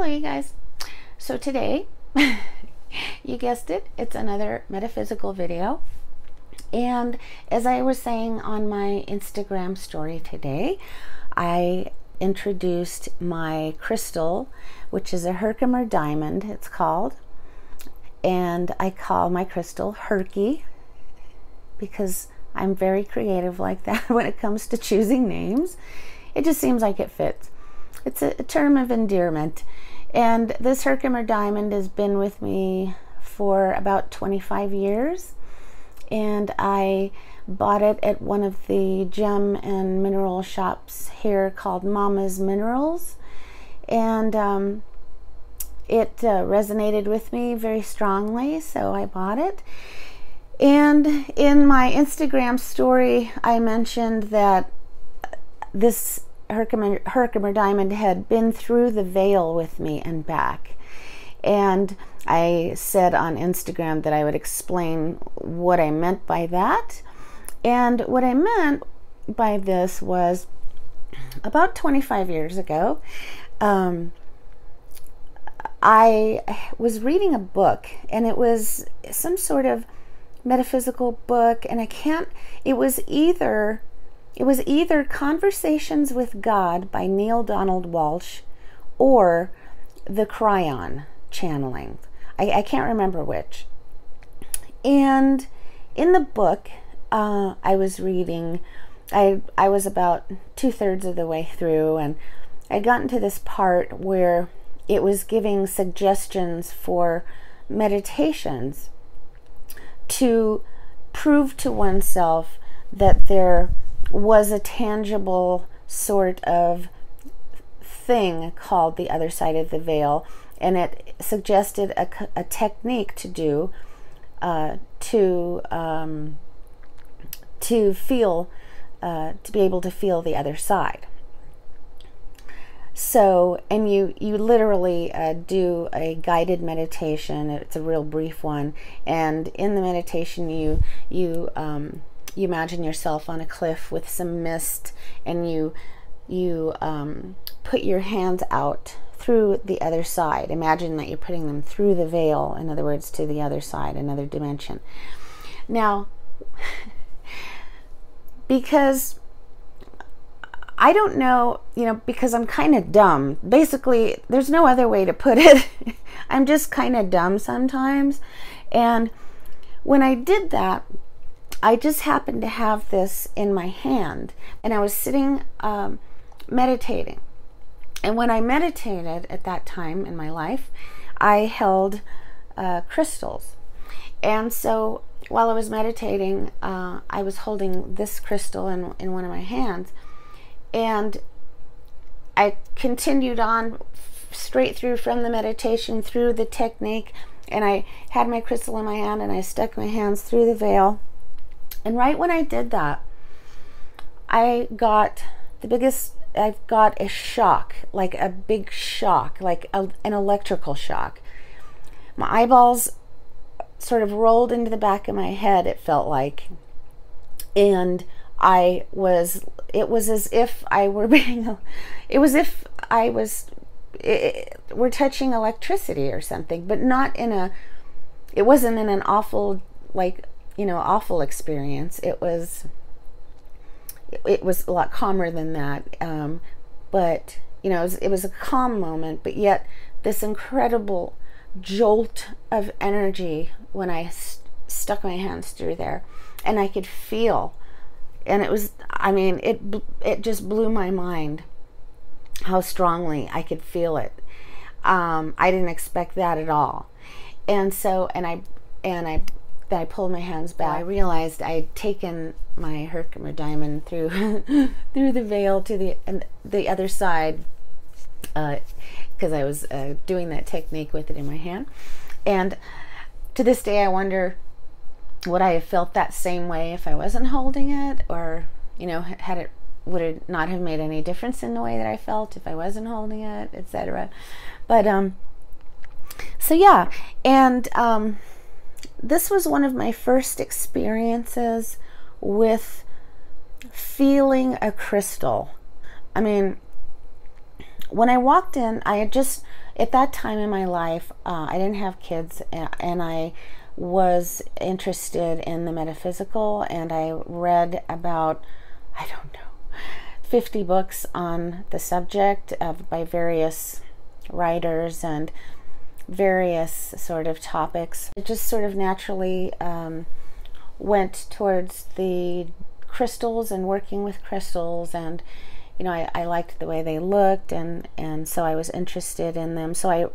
Hello you guys. So today, you guessed it, it's another metaphysical video. And as I was saying on my Instagram story today, I introduced my crystal, which is a Herkimer diamond, it's called. And I call my crystal Herky because I'm very creative like that when it comes to choosing names. It just seems like it fits. It's a term of endearment. And this Herkimer diamond has been with me for about 25 years. And I bought it at one of the gem and mineral shops here called Mama's Minerals. And it resonated with me very strongly, so I bought it. And in my Instagram story, I mentioned that this Herkimer diamond had been through the veil with me and back. And I said on Instagram that I would explain what I meant by that. And what I meant by this was about 25 years ago, I was reading a book, and it was some sort of metaphysical book, and it was either Conversations with God by Neale Donald Walsch or the Cryon channeling. I can't remember which. And in the book I was reading, I was about 2/3 of the way through, and I'd gotten to this part where it was giving suggestions for meditations to prove to oneself that there was a tangible sort of thing called the other side of the veil, and it suggested a technique to do to be able to feel the other side. So, and you literally do a guided meditation. It's a real brief one, and in the meditation you imagine yourself on a cliff with some mist, and you put your hands out through the other side. Imagine that you're putting them through the veil, in other words, to the other side, another dimension. Now, because I don't know, because I'm kind of dumb. Basically, there's no other way to put it. I'm just kind of dumb sometimes. And when I did that, I just happened to have this in my hand, and I was sitting meditating. And when I meditated at that time in my life, I held crystals. And so while I was meditating, I was holding this crystal in one of my hands. And I continued on straight through from the meditation, through the technique, and I had my crystal in my hand, and I stuck my hands through the veil. And right when I did that, I've got a shock, like a big shock, like an electrical shock. My eyeballs sort of rolled into the back of my head, it felt like. And it was as if we're touching electricity or something, but not it wasn't in an awful, awful experience. It was a lot calmer than that. But, it was a calm moment, but yet this incredible jolt of energy when I stuck my hands through there, and I could feel. And it was, it just blew my mind how strongly I could feel it. I didn't expect that at all. And so, then I pulled my hands back. I realized I'd taken my Herkimer diamond through through the veil to the other side, because I was doing that technique with it in my hand. And to this day, I wonder, would I have felt that same way if I wasn't holding it, or would it not have made any difference in the way that I felt if I wasn't holding it, etc. But so yeah, and this was one of my first experiences with feeling a crystal. when I walked in, I had just, at that time in my life, I didn't have kids, and I was interested in the metaphysical, and I read about, I don't know, 50 books on the subject by various writers and various sort of topics. It just sort of naturally went towards the crystals and working with crystals, and you know, I liked the way they looked, and so I was interested in them. So I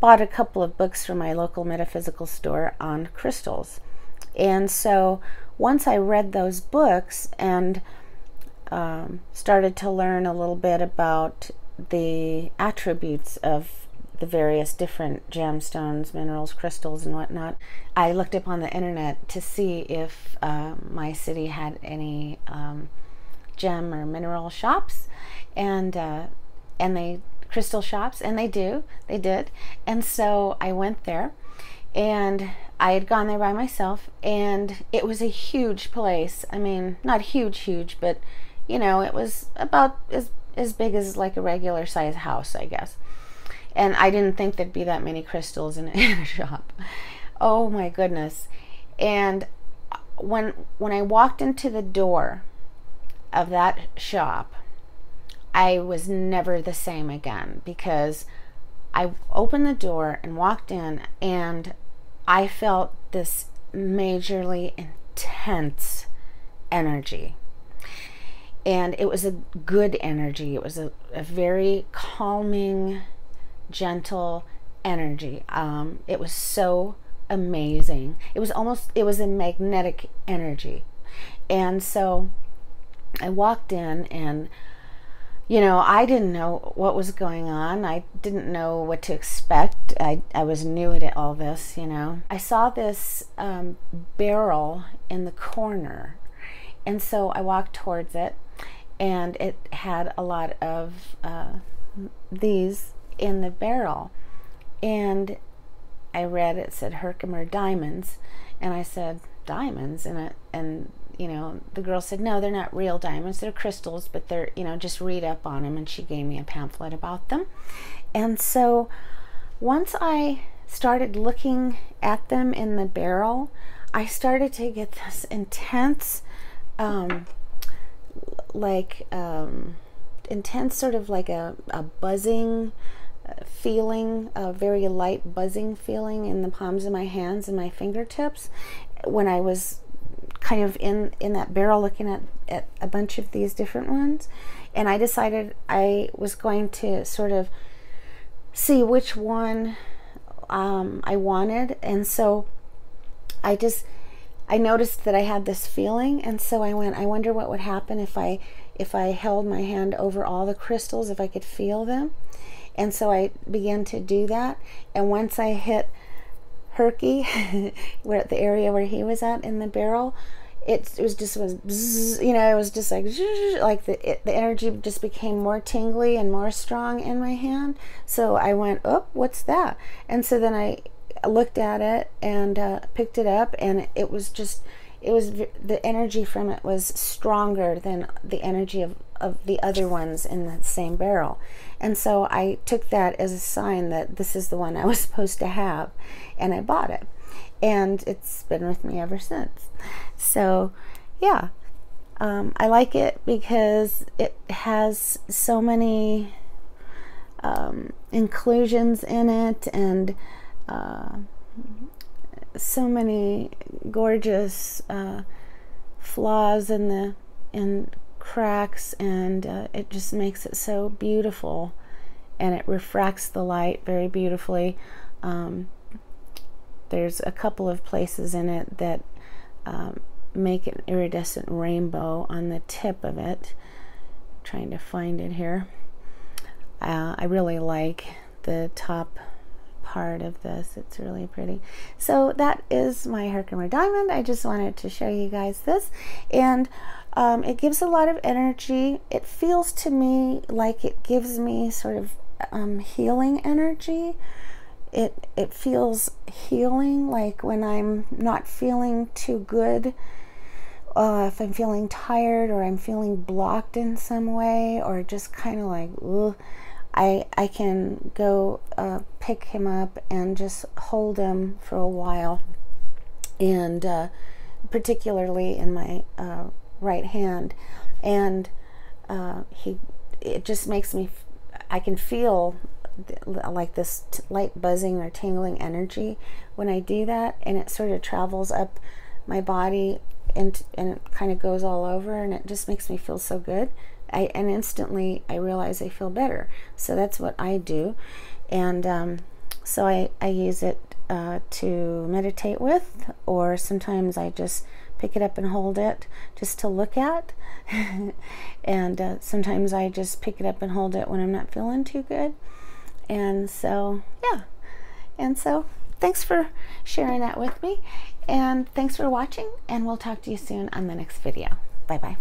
bought a couple of books from my local metaphysical store on crystals. And so once I read those books and started to learn a little bit about the attributes of the various different gemstones, minerals, crystals, and whatnot, I looked up on the internet to see if my city had any gem or mineral shops, and they crystal shops, and they did. And so I went there, and I had gone there by myself, and it was a huge place. I mean, not huge, but you know, it was about as big as like a regular size house, I guess. And I didn't think there'd be that many crystals in a shop. Oh my goodness. And when I walked into the door of that shop, I was never the same again, because I opened the door and walked in, and I felt this majorly intense energy. And it was a good energy. It was a very calming, gentle energy. It was so amazing. It was a magnetic energy. And so I walked in, and you know, I didn't know what was going on. I didn't know what to expect. I was new at all this, you know. I saw this barrel in the corner, and so I walked towards it, and it had a lot of these in the barrel. And I read, it said Herkimer diamonds, and I said, diamonds? And you know, the girl said, no, they're not real diamonds, they're crystals, but they're, you know, just read up on them. And she gave me a pamphlet about them. And so once I started looking at them in the barrel, I started to get this intense intense sort of like a buzzing feeling, a very light buzzing feeling in the palms of my hands and my fingertips when I was kind of in that barrel looking at a bunch of these different ones. And I decided I was going to sort of see which one I wanted. And so I noticed that I had this feeling, and so I went, I wonder what would happen if I held my hand over all the crystals, if I could feel them. And so I began to do that, and once I hit Herky, where at the area where he was at in the barrel, it was bzzz, you know, it was just like the energy just became more tingly and more strong in my hand. So I went, oh, what's that? And so then I looked at it and picked it up, and it was the energy from it was stronger than the energy of the other ones in the same barrel. And so I took that as a sign that this is the one I was supposed to have, and I bought it, and it's been with me ever since. So yeah, I like it because it has so many inclusions in it, and so many gorgeous flaws in cracks, and it just makes it so beautiful, and it refracts the light very beautifully. There's a couple of places in it that make an iridescent rainbow on the tip of it. I'm trying to find it here. I really like the top part of this. It's really pretty. So that is my Herkimer diamond. I just wanted to show you guys this, and it gives a lot of energy. It feels to me like it gives me sort of healing energy. It feels healing, like when I'm not feeling too good, if I'm feeling tired or I'm feeling blocked in some way, or just kind of like, ugh, I can go pick him up and just hold him for a while, and particularly in my right hand, and it just makes me, I can feel like this light buzzing or tingling energy when I do that, and it sort of travels up my body, and it kind of goes all over, and it just makes me feel so good. And instantly I realize I feel better. So that's what I do, and so I use it to meditate with, or sometimes I just pick it up and hold it just to look at. And sometimes I just pick it up and hold it when I'm not feeling too good. And so, yeah. And so, thanks for sharing that with me. And thanks for watching. And we'll talk to you soon on the next video. Bye-bye.